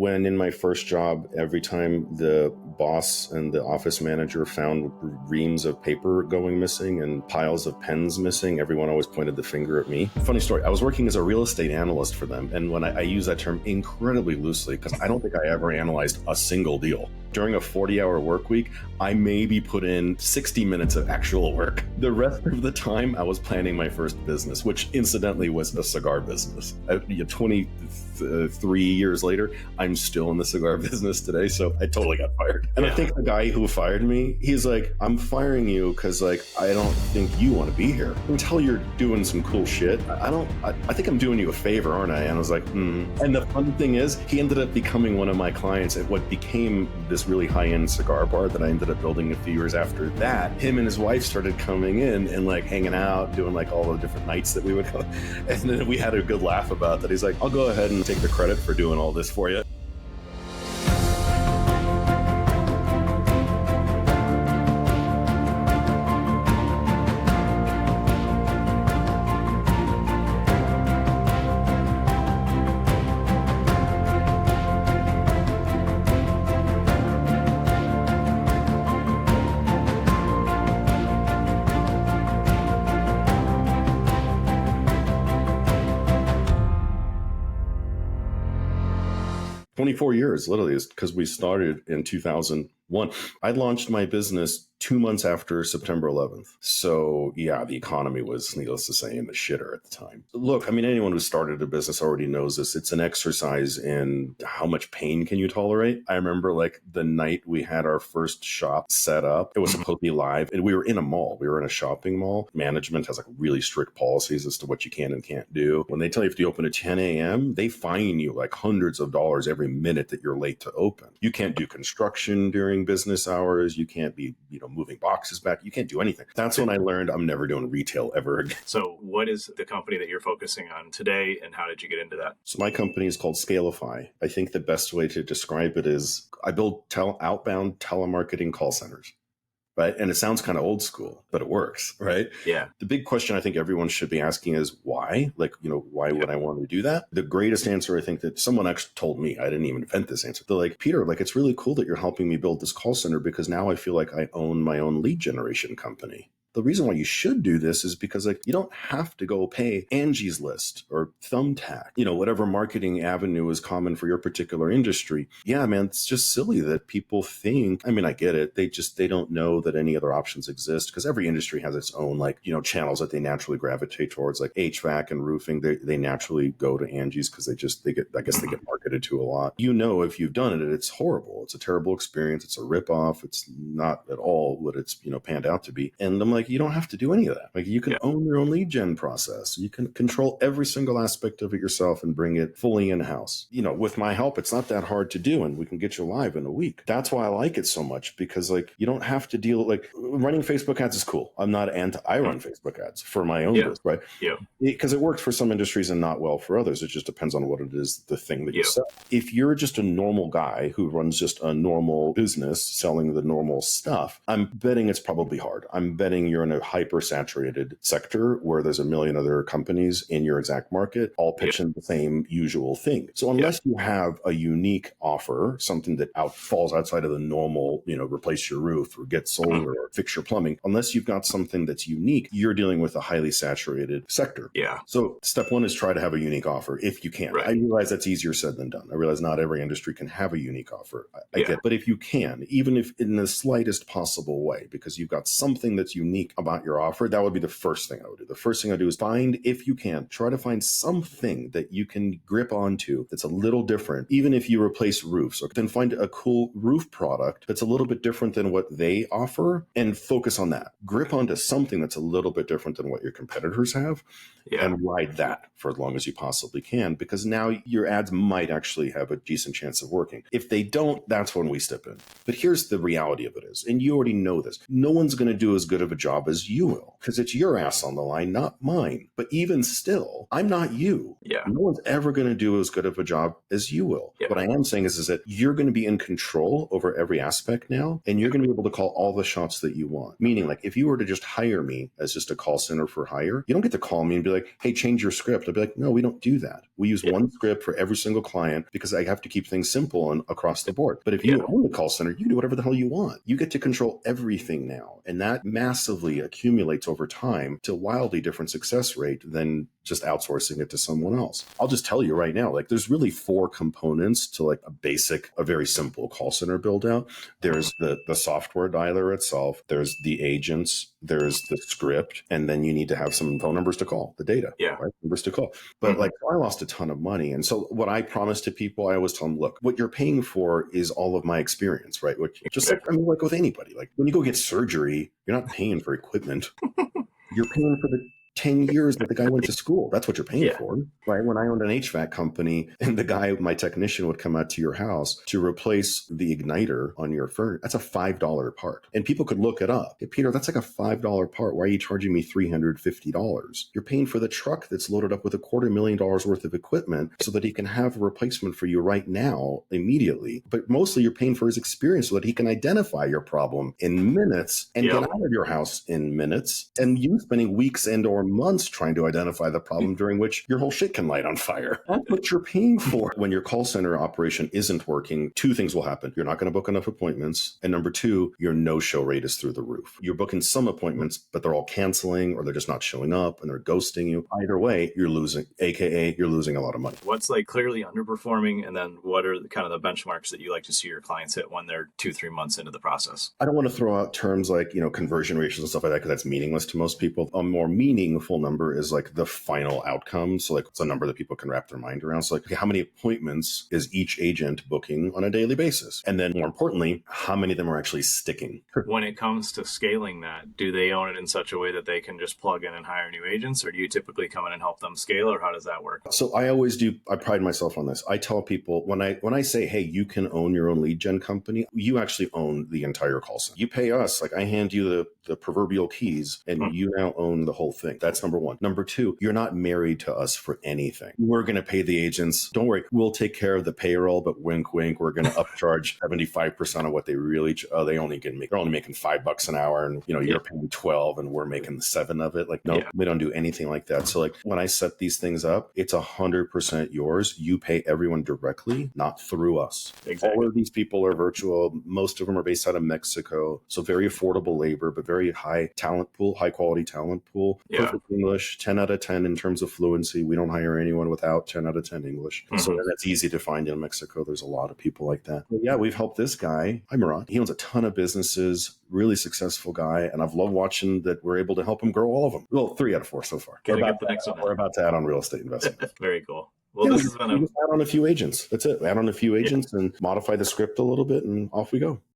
when in my first job, every time the boss and the office manager found reams of paper going missing and piles of pens missing, everyone always pointed the finger at me. Funny story, I was working as a real estate analyst for them. And when I use that term incredibly loosely, because I don't think I ever analyzed a single deal. During a 40-hour work week, I maybe put in 60 minutes of actual work. The rest of the time, I was planning my first business, which incidentally was a cigar business. 23 years later, I'm still in the cigar business today, so I totally got fired. And I think the guy who fired me, he's like, I'm firing you because I don't think you want to be here. Until you're doing some cool shit, I think I'm doing you a favor, aren't I? And I was like, And the fun thing is, he ended up becoming one of my clients at what became this really high-end cigar bar that I ended up building a few years after that. Him and his wife started coming in and like hanging out, doing like all the different nights that we would go. And then we had a good laugh about that. He's like, I'll go ahead and take the credit for doing all this for you. Years, literally, is because we started in 2001. I launched my business 2 months after September 11th. So yeah, the economy was, needless to say, in the shitter at the time. Look, I mean, anyone who started a business already knows this. It's an exercise in how much pain can you tolerate. I remember like the night we had our first shop set up, it was supposed to be live and we were in a mall. We were in a shopping mall. Management has like really strict policies as to what you can and can't do. When they tell you if you open at 10 a.m., they fine you like hundreds of dollars every minute that you're late to open. You can't do construction during business hours. You can't be, moving boxes back. You can't do anything. That's when I learned I'm never doing retail ever again. So what is the company that you're focusing on today and how did you get into that? So my company is called Scaleify. I think the best way to describe it is I build outbound telemarketing call centers. Right. And it sounds kind of old school, but it works. Right. Yeah. The big question I think everyone should be asking is why? Like, why would I want to do that? The greatest answer, I think that someone actually told me, I didn't even invent this answer. They're like, Peter, like, it's really cool that you're helping me build this call center because now I feel like I own my own lead generation company. The reason why you should do this is because like you don't have to go pay Angie's List or Thumbtack, whatever marketing avenue is common for your particular industry. Yeah, man, it's just silly that people think, I mean, I get it. They don't know that any other options exist because every industry has its own channels that they naturally gravitate towards, like HVAC and roofing. They naturally go to Angie's because they get marketed to a lot. If you've done it, it's horrible. It's a terrible experience. It's a ripoff. It's not at all what it's, panned out to be. And I'm like, you don't have to do any of that. Like you can own your own lead gen process. You can control every single aspect of it yourself and bring it fully in-house. With my help, it's not that hard to do and we can get you live in a week. That's why I like it so much because you don't have to deal running Facebook ads is cool. I run Facebook ads for my own business, right? Yeah. Because it works for some industries and not well for others. It just depends on what it is, the thing that you sell. If you're just a normal guy who runs just a normal business selling the normal stuff, I'm betting it's probably hard. I'm betting you're in a hyper-saturated sector where there's a million other companies in your exact market, all pitching the same usual thing. So unless you have a unique offer, something that falls outside of the normal, replace your roof or get solar or fix your plumbing, unless you've got something that's unique, you're dealing with a highly saturated sector. Yeah. So step one is try to have a unique offer if you can. Right. I realize that's easier said than done. I realize not every industry can have a unique offer. I get it. But if you can, even if in the slightest possible way, because you've got something that's unique about your offer, that would be the first thing I would do. The first thing I do is try to find something that you can grip onto that's a little different. Even if you replace roofs, then find a cool roof product that's a little bit different than what they offer and focus on that. Grip onto something that's a little bit different than what your competitors have and ride that for as long as you possibly can, because now your ads might actually have a decent chance of working. If they don't, that's when we step in. But here's the reality of it is, and you already know this, no one's going to do as good of a job job as you will, because it's your ass on the line, not mine. But even still, I'm not you. Yeah. No one's ever going to do as good of a job as you will. Yeah. What I am saying is that you're going to be in control over every aspect now, and you're going to be able to call all the shots that you want. Meaning, like, if you were to just hire me as just a call center for hire, you don't get to call me and be like, hey, change your script. I'd be like, no, we don't do that. We use one script for every single client because I have to keep things simple and across the board. But if you own the call center, you can do whatever the hell you want. You get to control everything now. And that massively accumulates over time to a wildly different success rate than just outsourcing it to someone else. I'll just tell you right now, like, there's really 4 components to like a very simple call center build out. There's the software dialer itself. There's the agents. There's the script. And then you need to have some phone numbers to call, the data, right? Numbers to call. But like, I lost a ton of money. And so what I promise to people, I always tell them, look, what you're paying for is all of my experience, right? Which just like, I mean, like with anybody, like when you go get surgery, you're not paying for equipment. You're paying for the 10 years that the guy went to school. That's what you're paying for, right? When I owned an HVAC company and my technician would come out to your house to replace the igniter on your furnace, that's a $5 part. And people could look it up. Hey, Peter, that's like a $5 part. Why are you charging me $350? You're paying for the truck that's loaded up with $250,000 worth of equipment so that he can have a replacement for you right now, immediately. But mostly you're paying for his experience so that he can identify your problem in minutes and get out of your house in minutes. And you spending weeks and or months trying to identify the problem during which your whole shit can light on fire. That's what you're paying for. When your call center operation isn't working, 2 things will happen. You're not going to book enough appointments. And number 2, your no-show rate is through the roof. You're booking some appointments, but they're all canceling or they're just not showing up and they're ghosting you. Either way, you're losing, AKA you're losing a lot of money. What's like clearly underperforming? And then what are kind of the benchmarks that you like to see your clients hit when they're 2-3 months into the process? I don't want to throw out terms like, conversion ratios and stuff like that, because that's meaningless to most people. A more meaningful number is like the final outcome. So like it's a number that people can wrap their mind around. So like, okay, how many appointments is each agent booking on a daily basis? And then more importantly, how many of them are actually sticking? When it comes to scaling that, do they own it in such a way that they can just plug in and hire new agents? Or do you typically come in and help them scale, or how does that work? So I always do. I pride myself on this. I tell people when I say, hey, you can own your own lead gen company, you actually own the entire call center. You pay us, like I hand you the proverbial keys and you now own the whole thing. That's number 1. Number 2, you're not married to us for anything. We're going to pay the agents. Don't worry. We'll take care of the payroll, but wink, wink. We're going to upcharge 75% of what they really, they're only making $5 an hour. And, you're paying 12 and we're making 7 of it. Like, no, we don't do anything like that. So like when I set these things up, it's 100% yours. You pay everyone directly, not through us. Exactly. All of these people are virtual. Most of them are based out of Mexico. So very affordable labor, but very high talent pool, high quality talent pool. Perfect English, 10 out of 10 in terms of fluency. We don't hire anyone without 10 out of 10 English. So that's easy to find in Mexico. There's a lot of people like that. But yeah, we've helped this guy. I'm Roth. He owns a ton of businesses, really successful guy. And I've loved watching that we're able to help him grow all of them. Well, 3 out of 4 so far. We're about to add on real estate investment. Very cool. Well, this has been just add on a few agents. That's it. Add on a few agents and modify the script a little bit and off we go.